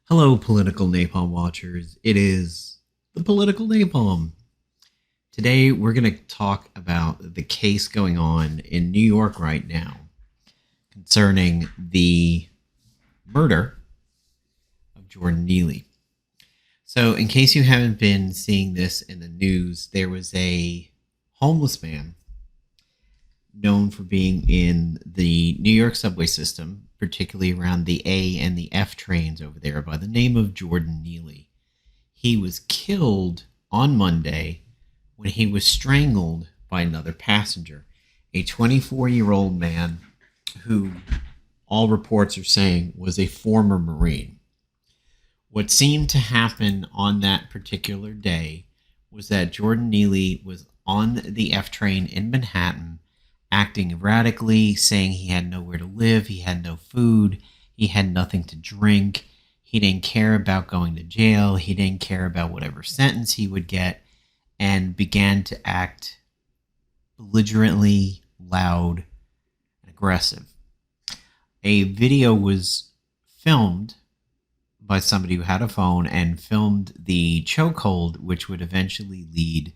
Hello, political napalm watchers. It is the political napalm. Today, we're going to talk about the case going on in New York right now concerning the murder of Jordan Neely. So, in case you haven't been seeing this in the news, there was a homeless man known for being in the New York subway system, particularly around the A and the F trains over there, by the name of Jordan Neely. He was killed on Monday when he was strangled by another passenger, a 24-year-old man who all reports are saying was a former Marine. What seemed to happen on that particular day was that Jordan Neely was on the F train in Manhattan, acting erratically, saying he had nowhere to live, he had no food, he had nothing to drink. He didn't care about going to jail. He didn't care about whatever sentence he would get, and began to act belligerently, loud, and aggressive. A video was filmed by somebody who had a phone and filmed the chokehold, which would eventually lead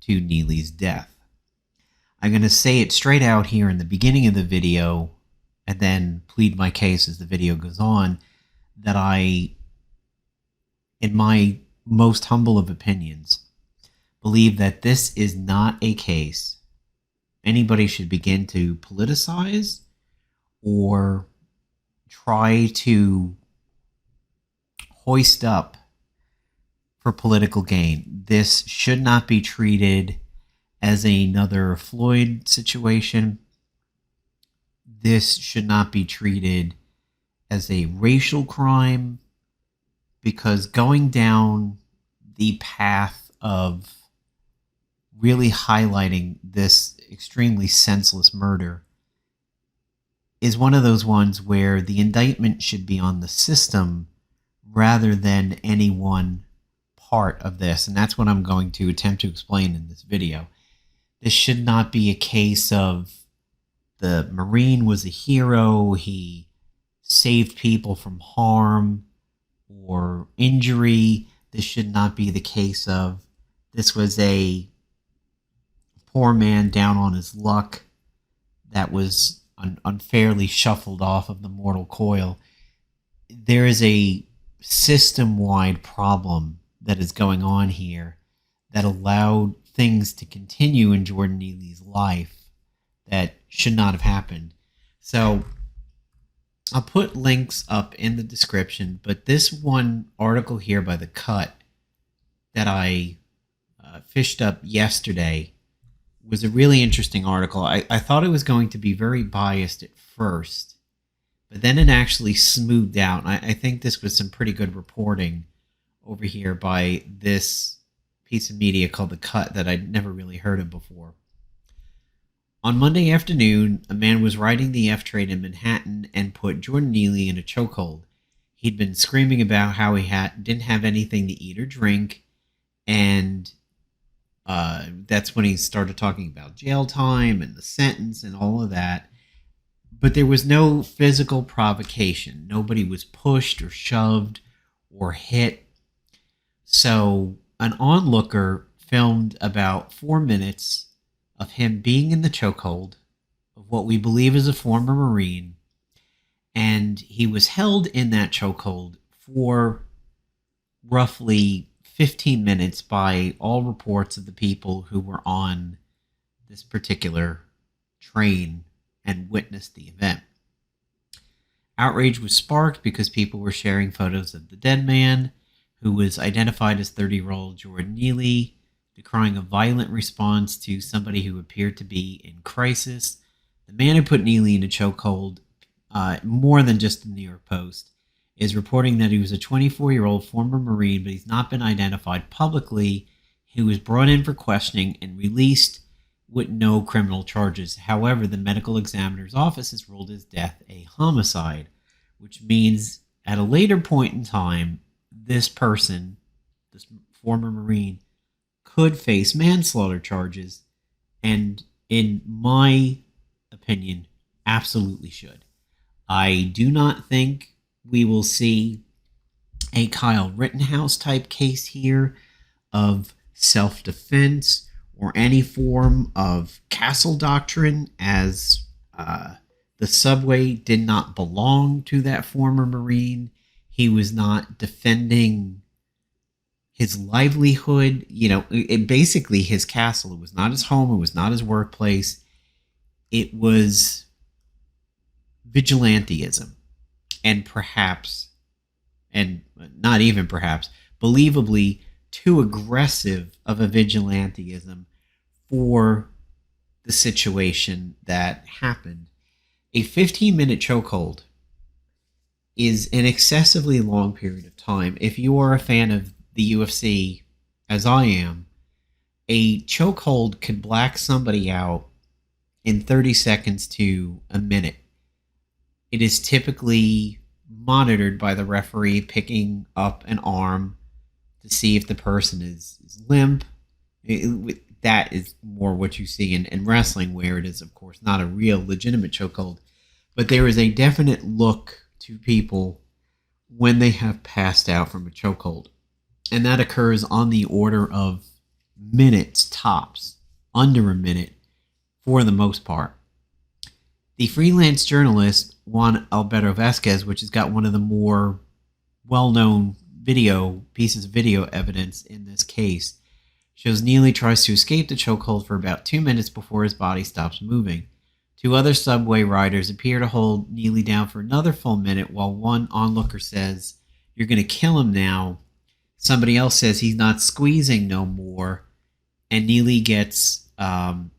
to Neely's death. I'm going to say it straight out here in the beginning of the video and then plead my case as the video goes on, that I, in my most humble of opinions, believe that this is not a case anybody should begin to politicize or try to hoist up for political gain. This should not be treated as another Floyd situation. This should not be treated as a racial crime, because going down the path of really highlighting this extremely senseless murder is one of those ones where the indictment should be on the system rather than any one part of this. And that's what I'm going to attempt to explain in this video. This should not be a case of the Marine was a hero, he saved people from harm or injury. This should not be the case of this was a poor man down on his luck that was unfairly shuffled off of the mortal coil. There is a system-wide problem that is going on here that allowed things to continue in Jordan Neely's life that should not have happened. So I'll put links up in the description, but this one article here by The Cut that I fished up yesterday was a really interesting article. I thought it was going to be very biased at first, but then it actually smoothed out. I think this was some pretty good reporting over here by this piece of media called The Cut that I'd never really heard of before. On Monday afternoon, a man was riding the F train in Manhattan and put Jordan Neely in a chokehold. He'd been screaming about how he didn't have anything to eat or drink, and that's when he started talking about jail time and the sentence and all of that. But there was no physical provocation. Nobody was pushed or shoved or hit. So an onlooker filmed about 4 minutes of him being in the chokehold of what we believe is a former Marine, and he was held in that chokehold for roughly 15 minutes by all reports of the people who were on this particular train and witnessed the event. Outrage was sparked because people were sharing photos of the dead man, who was identified as 30-year-old Jordan Neely, decrying a violent response to somebody who appeared to be in crisis. The man who put Neely in a chokehold, more than just the New York Post, is reporting that he was a 24-year-old former Marine, but he's not been identified publicly. He was brought in for questioning and released with no criminal charges. However, the medical examiner's office has ruled his death a homicide, which means at a later point in time, this person, this former Marine, could face manslaughter charges, and in my opinion, absolutely should. I do not think we will see a Kyle Rittenhouse type case here of self-defense or any form of castle doctrine, as the subway did not belong to that former Marine. He was not defending his livelihood. Basically his castle. It was not his home. It was not his workplace. It was vigilantism. And perhaps, and not even perhaps, believably too aggressive of a vigilantism for the situation that happened. A 15-minute chokehold is an excessively long period of time. If you are a fan of the UFC, as I am, a chokehold could black somebody out in 30 seconds to a minute. It is typically monitored by the referee picking up an arm to see if the person is limp. That is more what you see in wrestling, where it is, of course, not a real legitimate chokehold. But there is a definite look to people when they have passed out from a chokehold. And that occurs on the order of minutes tops, under a minute for the most part. The freelance journalist Juan Alberto Vasquez, which has got one of the more well-known pieces of video evidence in this case, shows Neely tries to escape the chokehold for about 2 minutes before his body stops moving. 2 other subway riders appear to hold Neely down for another full minute, while one onlooker says, "You're going to kill him now." Somebody else says he's not squeezing no more, and Neely gets turned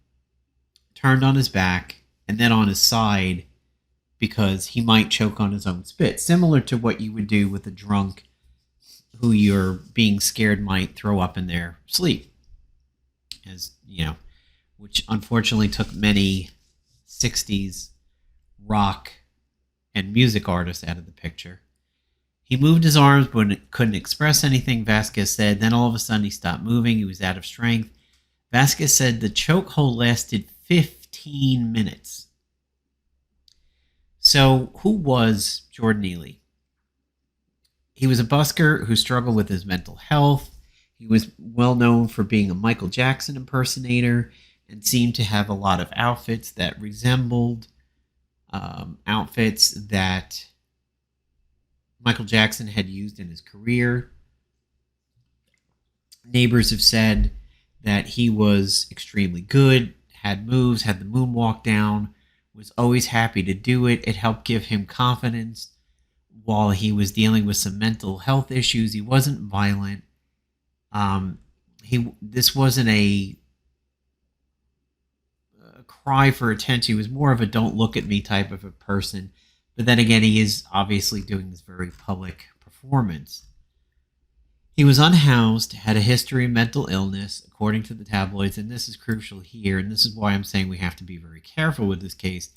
on his back and then on his side because he might choke on his own spit, similar to what you would do with a drunk who you're being scared might throw up in their sleep, which unfortunately took many 60s rock and music artists out of the picture. He moved his arms but couldn't express anything, Vasquez said. Then all of a sudden he stopped moving. He was out of strength. Vasquez said the chokehold lasted 15 minutes. So who was Jordan Neely? He was a busker who struggled with his mental health. He was well known for being a Michael Jackson impersonator and seemed to have a lot of outfits that resembled outfits that Michael Jackson had used in his career. Neighbors have said that he was extremely good, had moves, had the moonwalk down, was always happy to do it. It helped give him confidence while he was dealing with some mental health issues. He wasn't violent. This wasn't a cry for attention. He was more of a "don't look at me" type of a person. But then again, he is obviously doing this very public performance. He was unhoused, had a history of mental illness, according to the tabloids, and this is crucial here, and this is why I'm saying we have to be very careful with this case.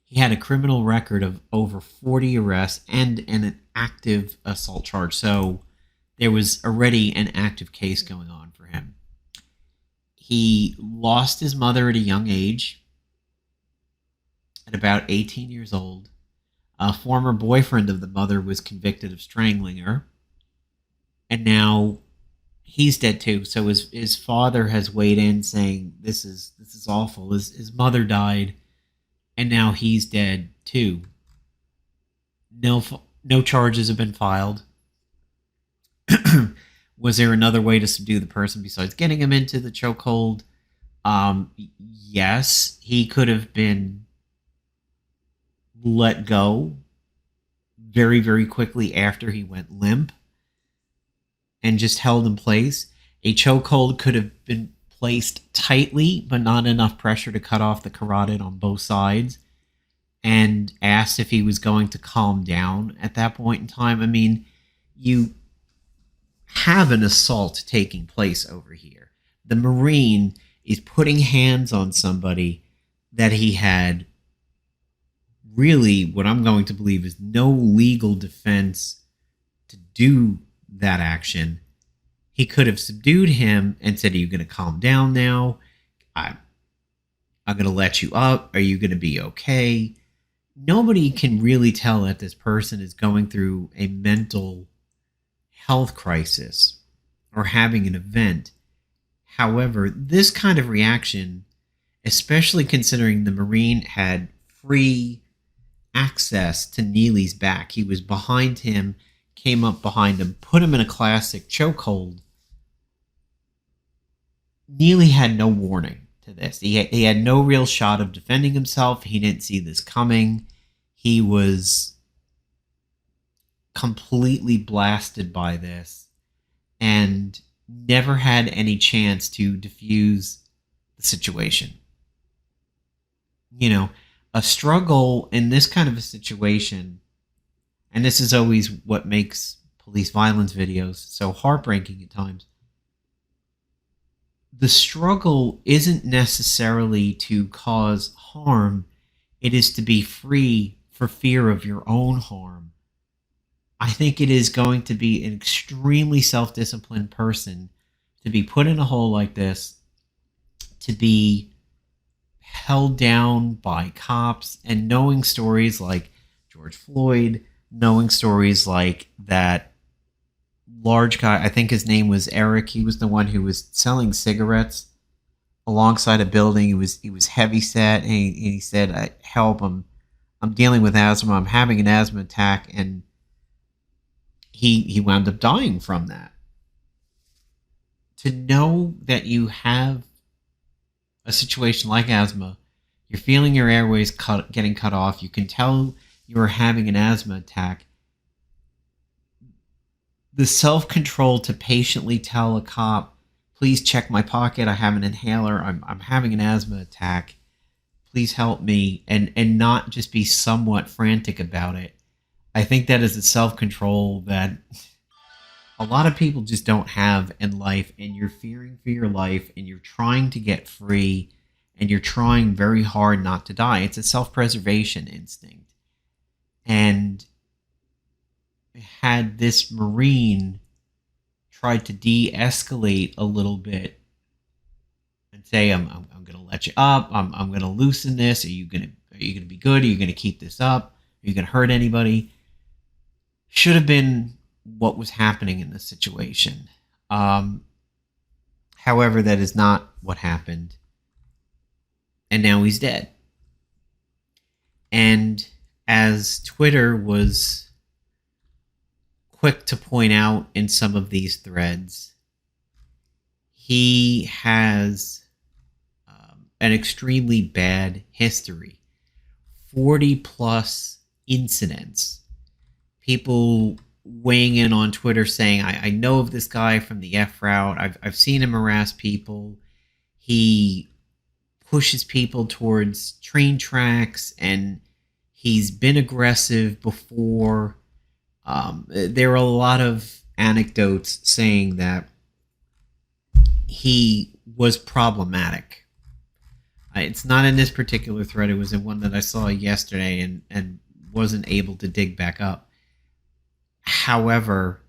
He had a criminal record of over 40 arrests and an active assault charge, so there was already an active case going on for him. He lost his mother at a young age, at about 18 years old. A former boyfriend of the mother was convicted of strangling her. And now he's dead too. So his father has weighed in saying this is awful. His mother died, and now he's dead too. No charges have been filed. Was there another way to subdue the person besides getting him into the chokehold? Yes, he could have been let go very, very quickly after he went limp and just held in place. A chokehold could have been placed tightly, but not enough pressure to cut off the carotid on both sides, and asked if he was going to calm down at that point in time. I mean, you have an assault taking place over here. The Marine is putting hands on somebody that he had really, what I'm going to believe, is no legal defense to do that action. He could have subdued him and said, "Are you going to calm down now? I'm going to let you up. Are you going to be okay?" Nobody can really tell that this person is going through a mental health crisis or having an event. However, this kind of reaction, especially considering the Marine had free access to Neely's back, he was behind him, came up behind him, put him in a classic chokehold. Neely had no warning to this. He had no real shot of defending himself. He didn't see this coming. He was completely blasted by this and never had any chance to diffuse the situation. You know, a struggle in this kind of a situation, and this is always what makes police violence videos so heartbreaking at times. The struggle isn't necessarily to cause harm, it is to be free for fear of your own harm. I think it is going to be an extremely self-disciplined person to be put in a hole like this, to be held down by cops, and knowing stories like George Floyd, knowing stories like that large guy, I think his name was Eric. He was the one who was selling cigarettes alongside a building. He was heavy set, and he said, "Help! I'm dealing with asthma. I'm having an asthma attack," and he wound up dying from that. To know that you have a situation like asthma, you're feeling your airways getting cut off. You can tell you're having an asthma attack. The self-control to patiently tell a cop, please check my pocket, I have an inhaler, I'm having an asthma attack, please help me, and not just be somewhat frantic about it. I think that is a self-control that a lot of people just don't have in life, and you're fearing for your life, and you're trying to get free, and you're trying very hard not to die. It's a self-preservation instinct. And had this Marine tried to de-escalate a little bit and say, I'm going to let you up, I'm going to loosen this, are you going to be good, are you going to keep this up, are you going to hurt anybody, should have been what was happening in this situation. However, that is not what happened, and now he's dead. And as Twitter was quick to point out in some of these threads, he has an extremely bad history. 40 plus incidents. People weighing in on Twitter saying, I know of this guy from the F route. I've seen him harass people. He pushes people towards train tracks, and he's been aggressive before. There are a lot of anecdotes saying that he was problematic. It's not in this particular thread. It was in one that I saw yesterday and wasn't able to dig back up. However,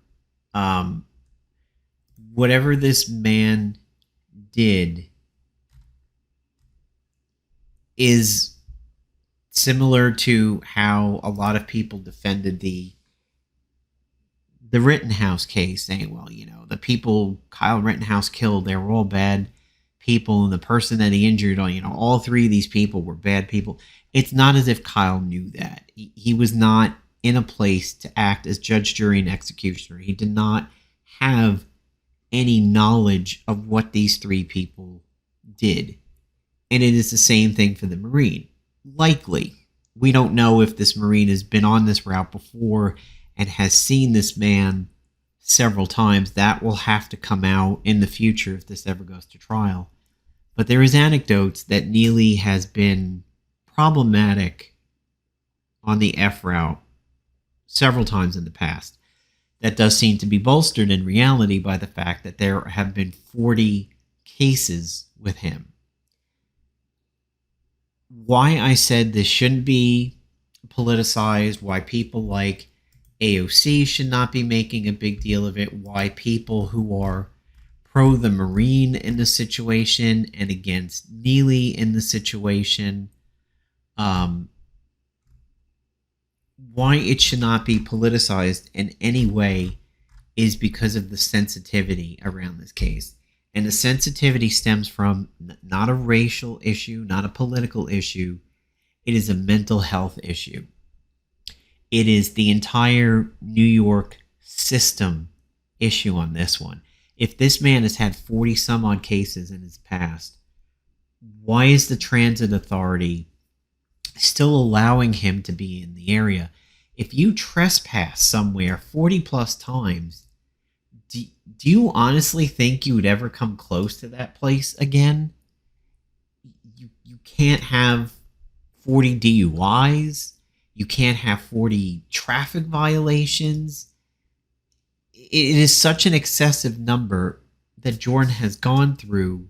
whatever this man did is similar to how a lot of people defended the Rittenhouse case, saying, well, the people Kyle Rittenhouse killed, they were all bad people, and the person that he injured, all three of these people were bad people. It's not as if Kyle knew that. He was not in a place to act as judge, jury, and executioner. He did not have any knowledge of what these three people did. And it is the same thing for the Marine. Likely, we don't know if this Marine has been on this route before and has seen this man several times. That will have to come out in the future if this ever goes to trial. But there is anecdotes that Neely has been problematic on the F route several times in the past. That does seem to be bolstered in reality by the fact that there have been 40 cases with him. Why I said this shouldn't be politicized, why people like AOC should not be making a big deal of it, why people who are pro the Marine in the situation and against Neely in the situation, why it should not be politicized in any way is because of the sensitivity around this case. And the sensitivity stems from not a racial issue, not a political issue. It is a mental health issue. It is the entire New York system issue on this one. If this man has had 40 some odd cases in his past, why is the transit authority still allowing him to be in the area? If you trespass somewhere 40 plus times, do you honestly think you would ever come close to that place again? You can't have 40 DUIs. You can't have 40 traffic violations. It is such an excessive number that Jordan has gone through.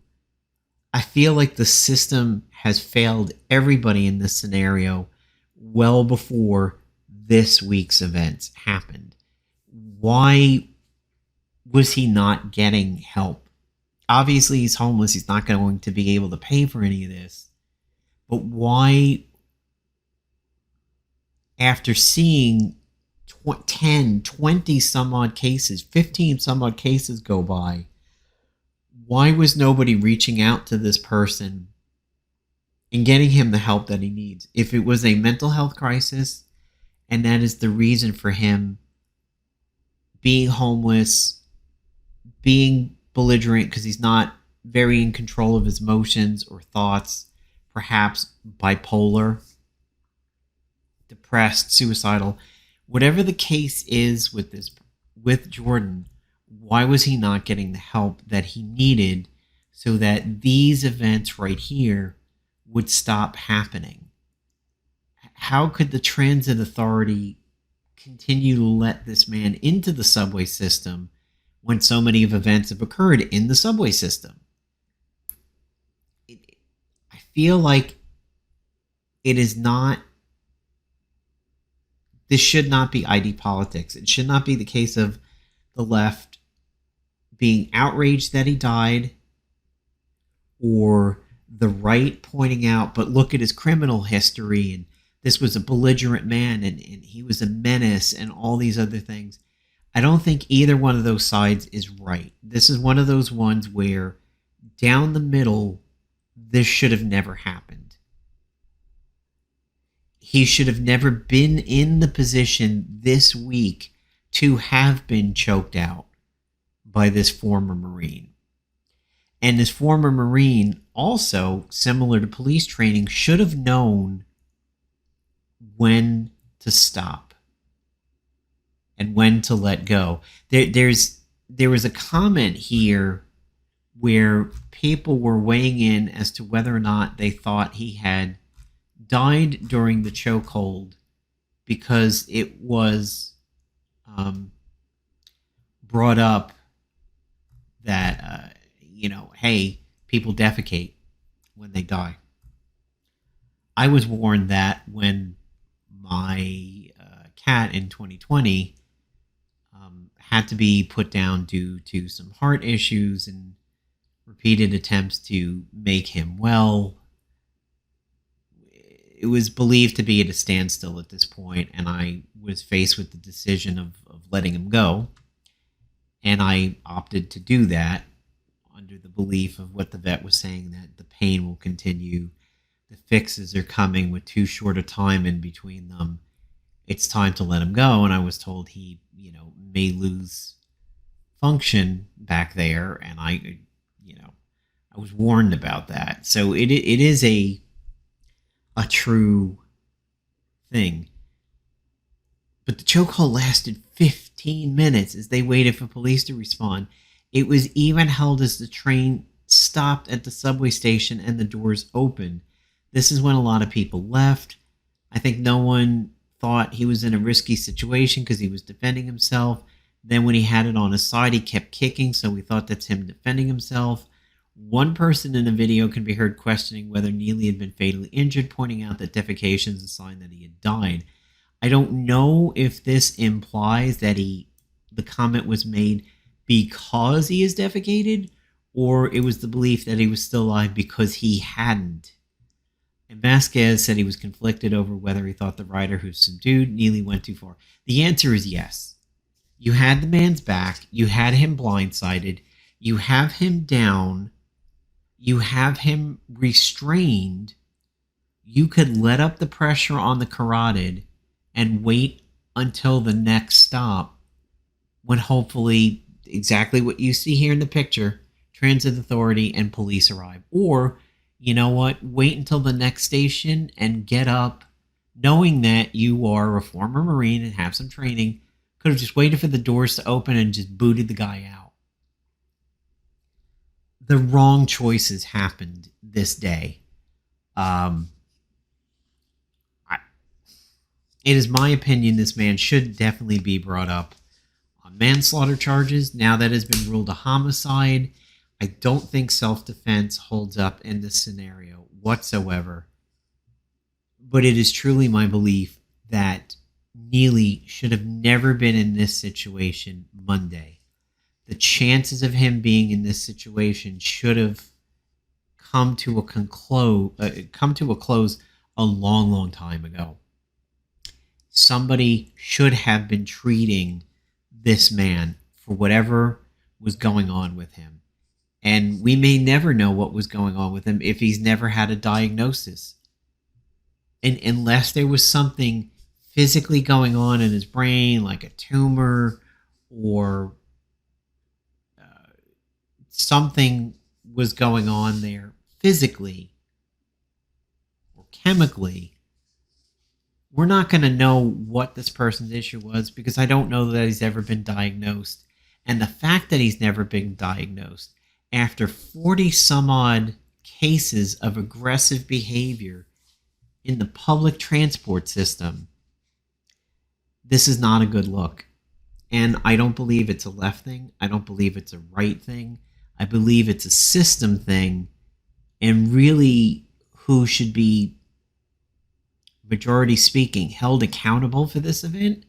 I feel like the system has failed everybody in this scenario well before this week's events happened. Why was he not getting help? Obviously, he's homeless. He's not going to be able to pay for any of this. But why, after seeing 10, 20 some odd cases, 15 some odd cases go by, why was nobody reaching out to this person and getting him the help that he needs? If it was a mental health crisis, and that is the reason for him being homeless, being belligerent because he's not very in control of his emotions or thoughts, perhaps bipolar, depressed, suicidal, whatever the case is with Jordan, why was he not getting the help that he needed so that these events right here would stop happening? How could the transit authority continue to let this man into the subway system when so many of events have occurred in the subway system? I feel like it is not, this should not be ID politics. It should not be the case of the left being outraged that he died, or the right pointing out, but look at his criminal history, and this was a belligerent man, and he was a menace, and all these other things. I don't think either one of those sides is right. This is one of those ones where, down the middle, this should have never happened. He should have never been in the position this week to have been choked out by this former Marine. And this former Marine, also, similar to police training, should have known when to stop and when to let go. There was a comment here where people were weighing in as to whether or not they thought he had died during the chokehold because it was brought up that, hey, people defecate when they die. I was warned that when my cat in 2020 had to be put down due to some heart issues and repeated attempts to make him well. It was believed to be at a standstill at this point, and I was faced with the decision of letting him go. And I opted to do that under the belief of what the vet was saying, that the pain will continue. The fixes are coming with too short a time in between them. It's time to let him go. And I was told he, may lose function back there. And I was warned about that. So it is a true thing. But the chokehold lasted 15 minutes as they waited for police to respond. It was even held as the train stopped at the subway station and the doors opened. This is when a lot of people left. I think no one thought he was in a risky situation because he was defending himself. Then when he had it on his side, he kept kicking, so we thought that's him defending himself. One person in the video can be heard questioning whether Neely had been fatally injured, pointing out that defecation is a sign that he had died. I don't know if this implies that the comment was made because he is defecated, or it was the belief that he was still alive because he hadn't. And Vasquez said he was conflicted over whether he thought the rider who subdued Neely went too far. The answer is yes. You had the man's back. You had him blindsided. You have him down. You have him restrained. You could let up the pressure on the carotid and wait until the next stop, when hopefully exactly what you see here in the picture, transit authority and police arrive. Or, you know what, wait until the next station and get up knowing that you are a former Marine and have some training. Could have just waited for the doors to open and just booted the guy out. The wrong choices happened this day. It is my opinion this man should definitely be brought up on manslaughter charges. Now that has been ruled a homicide. I don't think self-defense holds up in this scenario whatsoever. But it is truly my belief that Neely should have never been in this situation Monday. The chances of him being in this situation should have come to a close a long, long time ago. Somebody should have been treating this man for whatever was going on with him. And we may never know what was going on with him if he's never had a diagnosis. And unless there was something physically going on in his brain, like a tumor or something was going on there physically or chemically, we're not going to know what this person's issue was, because I don't know that he's ever been diagnosed. And the fact that he's never been diagnosed after 40 some odd cases of aggressive behavior in the public transport system, this is not a good look. And I don't believe it's a left thing. I don't believe it's a right thing. I believe it's a system thing. And really, who should be, majority speaking, held accountable for this event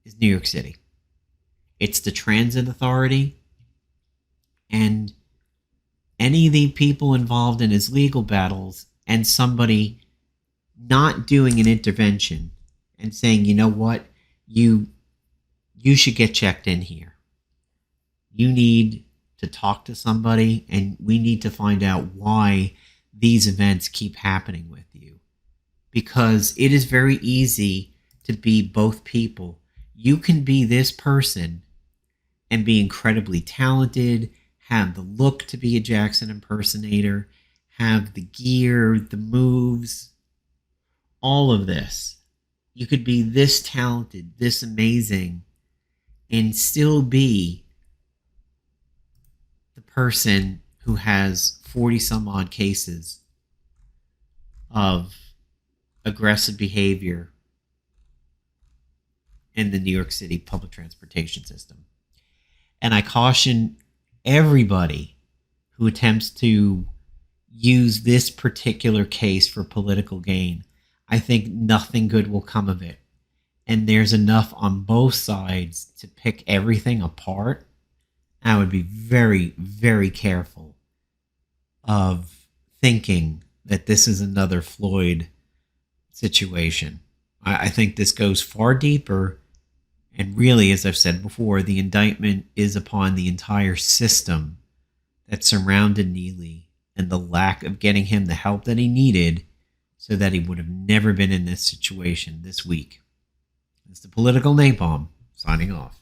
is New York City. It's the transit authority and any of the people involved in his legal battles, and somebody not doing an intervention and saying, you know what, you should get checked in here. You need to talk to somebody, and we need to find out why these events keep happening with you. Because it is very easy to be both people. You can be this person and be incredibly talented, have the look to be a Jackson impersonator, have the gear, the moves, all of this. You could be this talented, this amazing, and still be the person who has 40 some odd cases of aggressive behavior in the New York City public transportation system. And I caution everybody who attempts to use this particular case for political gain. I think nothing good will come of it. And there's enough on both sides to pick everything apart. I would be very, very careful of thinking that this is another Floyd situation. I think this goes far deeper, and really, as I've said before, the indictment is upon the entire system that surrounded Neely and the lack of getting him the help that he needed so that he would have never been in this situation this week. It's the Political Napalm, signing off.